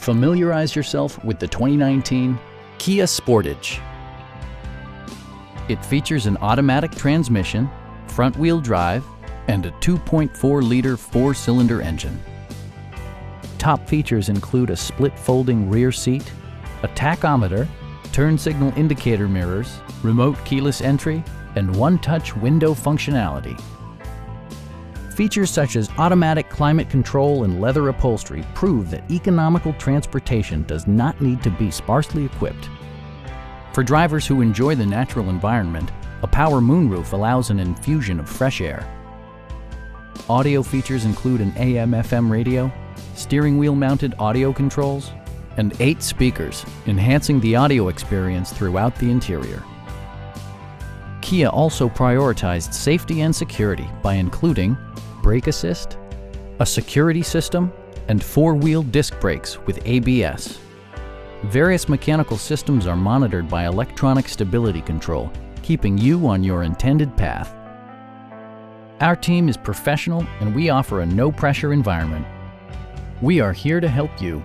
Familiarize yourself with the 2019 Kia Sportage. It features an automatic transmission, front-wheel drive, and a 2.4-liter four-cylinder engine. Top features include a split folding rear seat, a tachometer, turn signal indicator mirrors, remote keyless entry, and one-touch window functionality. Features such as automatic climate control and leather upholstery prove that economical transportation does not need to be sparsely equipped. For drivers who enjoy the natural environment, a power moonroof allows an infusion of fresh air. Audio features include an AM/FM radio, steering wheel mounted audio controls, and 8 speakers, enhancing the audio experience throughout the interior. Kia also prioritized safety and security by including brake assist, a security system, and 4-wheel disc brakes with ABS. Various mechanical systems are monitored by electronic stability control, keeping you on your intended path. Our team is professional and we offer a no-pressure environment. We are here to help you.